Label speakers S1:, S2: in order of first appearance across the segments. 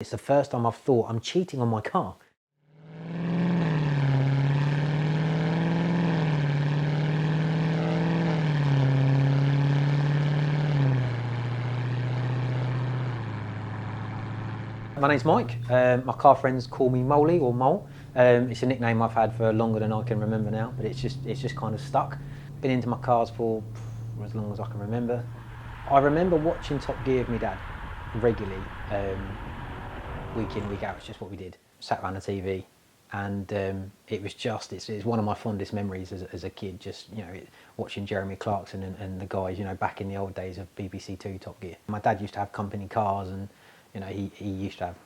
S1: It's the first time I've thought I'm cheating on my car. My name's Mike. My car friends call me Moley or Mole. It's a nickname I've had for longer than I can remember now, but it's just kind of stuck. Been into my cars for as long as I can remember. I remember watching Top Gear with my dad regularly, week in, week out. It's just what we did. Sat around the TV, and it's one of my fondest memories as a kid. Just watching Jeremy Clarkson and the guys, back in the old days of BBC Two Top Gear. My dad used to have company cars, and he used to have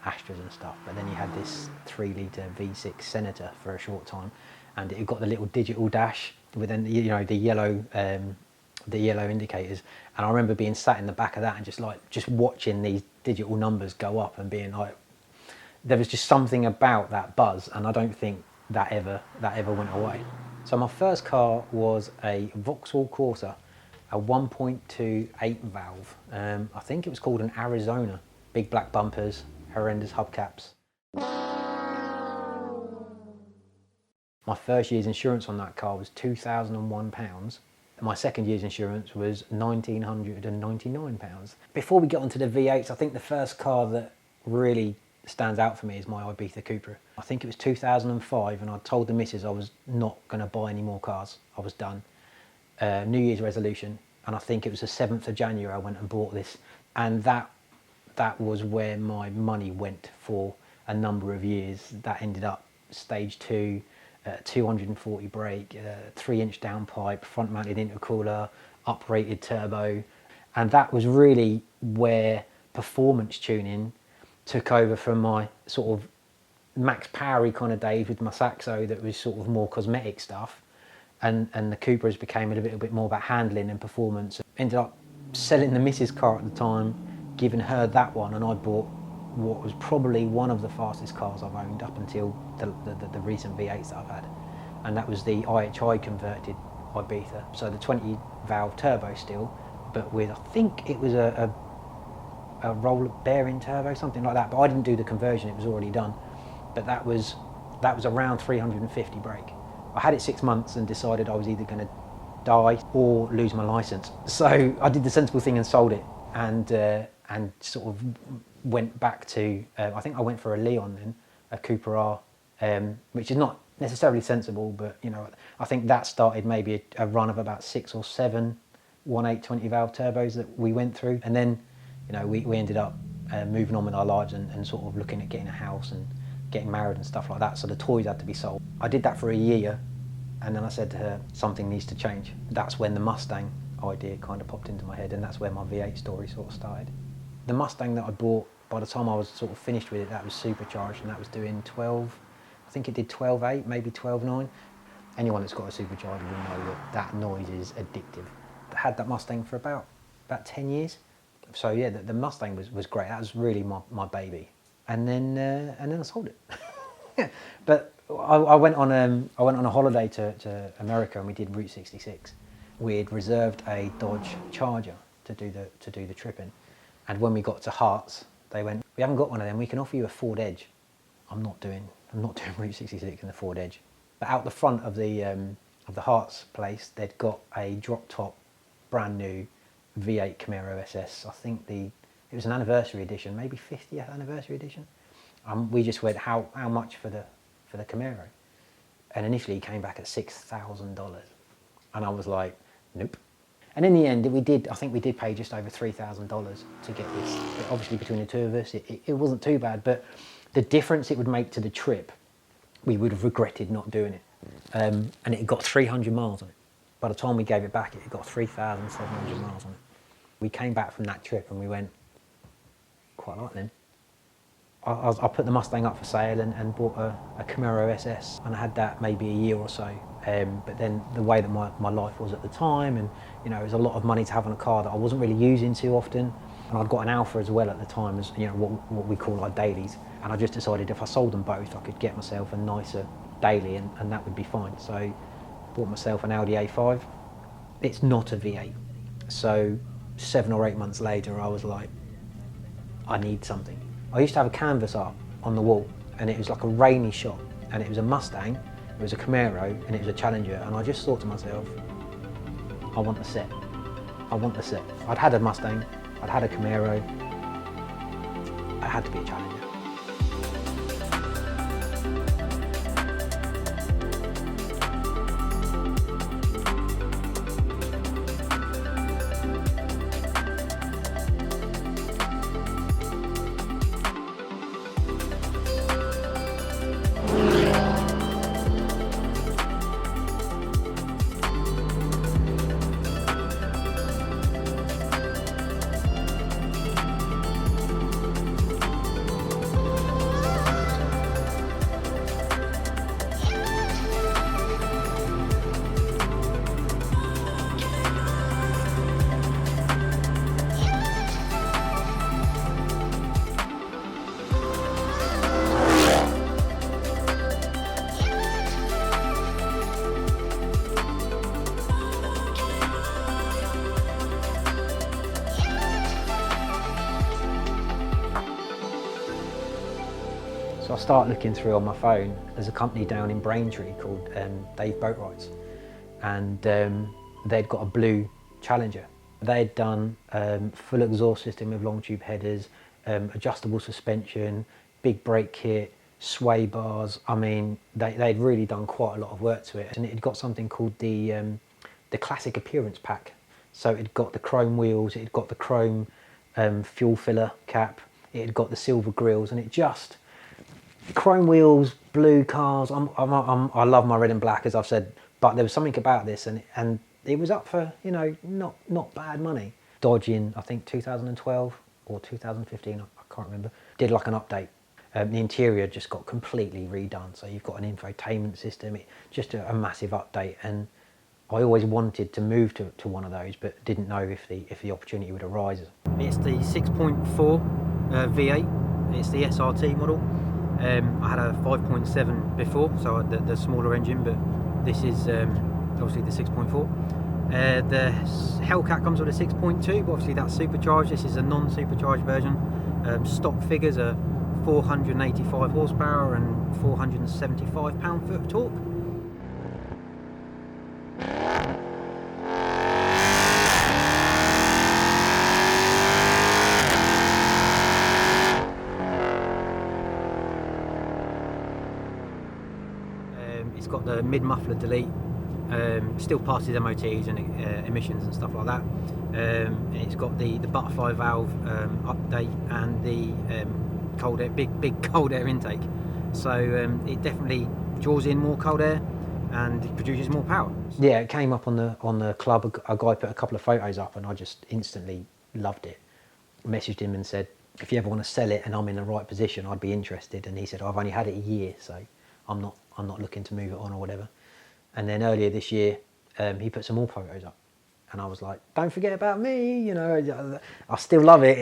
S1: Astras and stuff, but then he had this 3-litre V6 Senator for a short time, and it got the little digital dash with then the yellow indicators. And I remember being sat in the back of that and just watching these digital numbers go up and being like, there was just something about that buzz, and I don't think that ever went away. So my first car was a Vauxhall Corsa, a 1.2 8-valve. I think it was called an Arizona. Big black bumpers, horrendous hubcaps. My first year's insurance on that car was £2,001. My second year's insurance was £1,999. Before we get onto the V8s, I think the first car that really stands out for me is my Ibiza Cupra. I think it was 2005, and I told the missus I was not going to buy any more cars. I was done. New Year's resolution, and I think it was the 7th of January I went and bought this, and that was where my money went for a number of years. That ended up stage 2, 240 brake, 3-inch downpipe, front mounted intercooler, uprated turbo. And that was really where performance tuning took over from my sort of Max Powery kind of days with my Saxo that was sort of more cosmetic stuff. And the Cupras became a little bit more about handling and performance. Ended up selling the missus car at the time, giving her that one, and I bought what was probably one of the fastest cars I've owned up until the recent V8s that I've had, and that was the IHI converted Ibiza. So the 20-valve turbo still, but with, I think it was a roller bearing turbo, something like that. But I didn't do the conversion; it was already done. But that was around 350 brake. I had it 6 months and decided I was either going to die or lose my license. So I did the sensible thing and sold it, and sort of went back to, I think I went for a Leon then, a Cooper R, which is not necessarily sensible, but I think that started maybe a run of about 6 or 7 1.8 20-valve turbos that we went through, and then we ended up moving on with our lives and sort of looking at getting a house and getting married and stuff like that, so the toys had to be sold. I did that for a year, and then I said to her, something needs to change. That's when the Mustang idea kind of popped into my head, and that's where my V8 story sort of started. The Mustang that I bought, by the time I was sort of finished with it, that was supercharged, and that was doing 12, I think it did 12.8, maybe 12.9. Anyone that's got a supercharger will know that noise is addictive. I had that Mustang for about 10 years. So yeah, the Mustang was great. That was really my baby. And then I sold it. But I went on a holiday to America, and we did Route 66. We'd reserved a Dodge Charger to do the trip in. And when we got to Hearts, they went, "We haven't got one of them. We can offer you a Ford Edge." I'm not doing Route 66 in the Ford Edge. But out the front of the Hearts place, they'd got a drop top, brand new V8 Camaro SS. I think it was an anniversary edition, maybe 50th anniversary edition. We just went, how much for the Camaro? And initially he came back at $6,000, and I was like, nope. And in the end, I think we did pay just over $3,000 to get this. Obviously, between the two of us, it wasn't too bad, but the difference it would make to the trip, we would have regretted not doing it. And it got 300 miles on it. By the time we gave it back, it got 3,700 miles on it. We came back from that trip and we went, quite like them. I put the Mustang up for sale and bought a Camaro SS, and I had that maybe a year or so. But then the way that my life was at the time, and it was a lot of money to have on a car that I wasn't really using too often. And I'd got an Alfa as well at the time, as what we call our dailies. And I just decided if I sold them both, I could get myself a nicer daily, and that would be fine. So I bought myself an Audi A5. It's not a V8. So 7 or 8 months later, I was like, I need something. I used to have a canvas art on the wall, and it was like a rainy shot, and it was a Mustang, it was a Camaro, and it was a Challenger, and I just thought to myself, I want the set. I want the set. I'd had a Mustang, I'd had a Camaro, it had to be a Challenger. So I start looking through on my phone. There's a company down in Braintree called Dave Boat Rights, and they'd got a blue Challenger. They'd done full exhaust system with long tube headers, adjustable suspension, big brake kit, sway bars. I mean, they'd really done quite a lot of work to it, and it had got something called the classic appearance pack. So it had got the chrome wheels, it had got the chrome fuel filler cap, it had got the silver grills, and it just chrome wheels, blue cars. I love my red and black, as I've said, but there was something about this, and it was up for, you know, not bad money. Dodge in, I think 2012 or 2015, I can't remember, did like an update. The interior just got completely redone, so you've got an infotainment system, just a massive update. And I always wanted to move to one of those, but didn't know if the opportunity would arise. It's the 6.4 V8. It's the SRT model. I had a 5.7 before, so the smaller engine, but this is obviously the 6.4. The Hellcat comes with a 6.2, but obviously that's supercharged. This is a non-supercharged version. Stock figures are 485 horsepower and 475 pound-foot of torque. It's got the mid-muffler delete, still passes MOTs and emissions and stuff like that. It's got the butterfly valve update and the cold air, big cold air intake. So it definitely draws in more cold air and it produces more power. Yeah, it came up on the club. A guy put a couple of photos up, and I just instantly loved it. Messaged him and said, if you ever want to sell it and I'm in the right position, I'd be interested. And he said, I've only had it a year, so I'm not looking to move it on or whatever. And then earlier this year, he put some more photos up, and I was like, don't forget about me, you know. I still love it.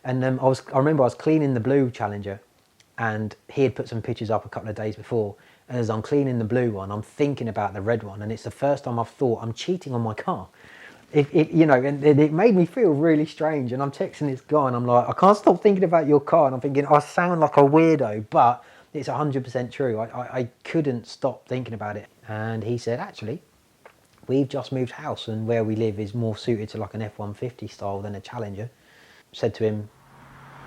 S1: And I remember I was cleaning the blue Challenger, and he had put some pictures up a couple of days before. And as I'm cleaning the blue one, I'm thinking about the red one, and it's the first time I've thought I'm cheating on my car. You know, and it made me feel really strange. And I'm texting this guy, and I'm like, I can't stop thinking about your car. And I'm thinking, I sound like a weirdo, but it's 100% true. I couldn't stop thinking about it. And he said, actually, we've just moved house, and where we live is more suited to like an F-150 style than a Challenger. Said to him,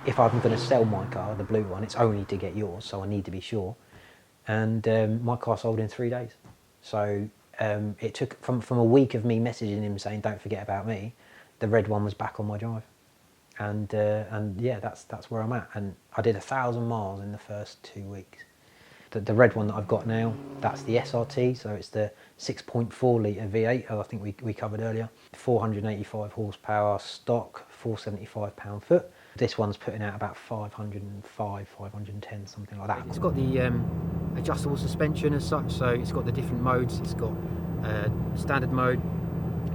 S1: if I'm going to sell my car, the blue one, it's only to get yours, so I need to be sure. And my car sold in 3 days. So it took from a week of me messaging him saying, don't forget about me, the red one was back on my drive. And yeah, that's where I'm at. And I did 1,000 miles in the first 2 weeks. The red one that I've got now, that's the SRT, so it's the 6.4 litre V8, I think we covered earlier. 485 horsepower, stock, 475 pound-foot. This one's putting out about 505, 510, something like that. It's got the adjustable suspension as such, so it's got the different modes. It's got standard mode,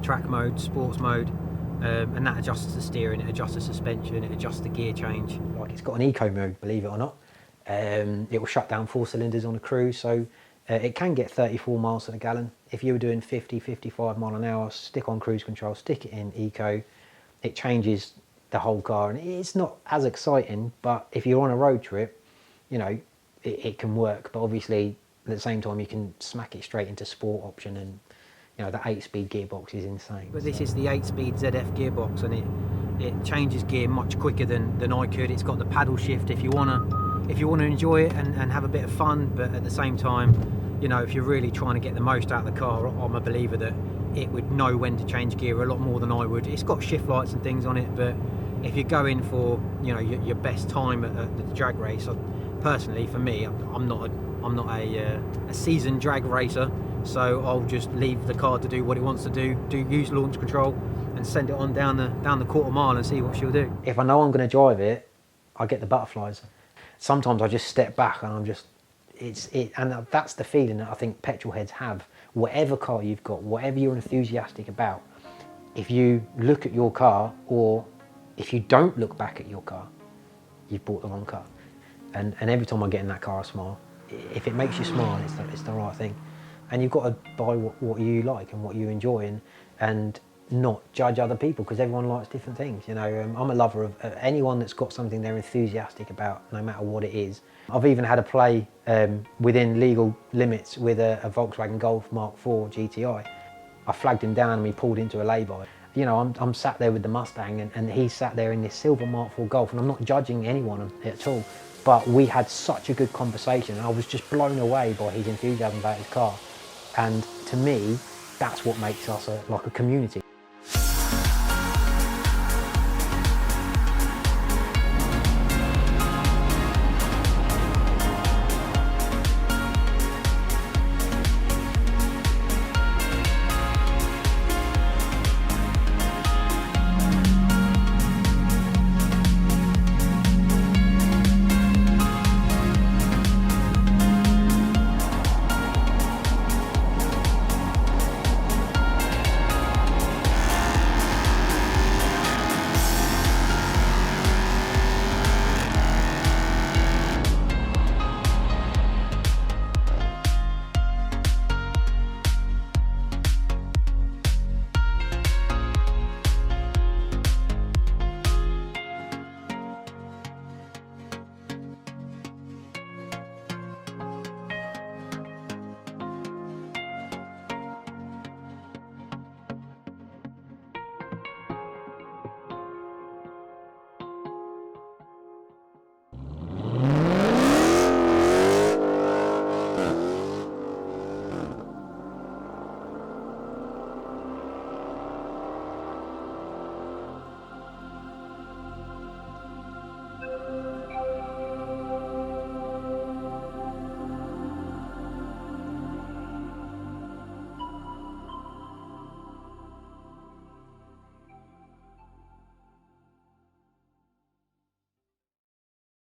S1: track mode, sports mode, and that adjusts the steering, it adjusts the suspension, it adjusts the gear change. Like, it's got an eco mode, believe it or not. It will shut down 4 cylinders on a cruise, so it can get 34 miles to the gallon. If you were doing 50, 55 mile an hour, stick on cruise control, stick it in eco, it changes the whole car, and it's not as exciting, but if you're on a road trip, you know, it can work. But obviously at the same time you can smack it straight into sport option, and you know, the 8-speed gearbox is insane. But this is the 8-speed ZF gearbox, and it changes gear much quicker than I could. It's got the paddle shift if you wanna enjoy it and have a bit of fun, but at the same time, you know, if you're really trying to get the most out of the car, I'm a believer that it would know when to change gear a lot more than I would. It's got shift lights and things on it, but if you're going for, you know, your best time at the drag race, personally for me, I'm not a seasoned drag racer, so I'll just leave the car to do what it wants to do, use launch control and send it on down the quarter mile and see what she'll do. If I know I'm going to drive it, I get the butterflies. Sometimes I just step back and I'm just, and that's the feeling that I think petrol heads have. Whatever car you've got, whatever you're enthusiastic about, if you look at your car, or if you don't look back at your car, you've bought the wrong car. And every time I get in that car, I smile. If it makes you smile, it's the right thing. And you've got to buy what you like and what you enjoy, and not judge other people, because everyone likes different things. You know, I'm a lover of anyone that's got something they're enthusiastic about, no matter what it is. I've even had a play within legal limits with a Volkswagen Golf Mark IV GTI. I flagged him down and we pulled into a lay-by. You know, I'm sat there with the Mustang, and he's sat there in this silver Mark IV Golf, and I'm not judging anyone at all. But we had such a good conversation, and I was just blown away by his enthusiasm about his car. And to me, that's what makes us like a community.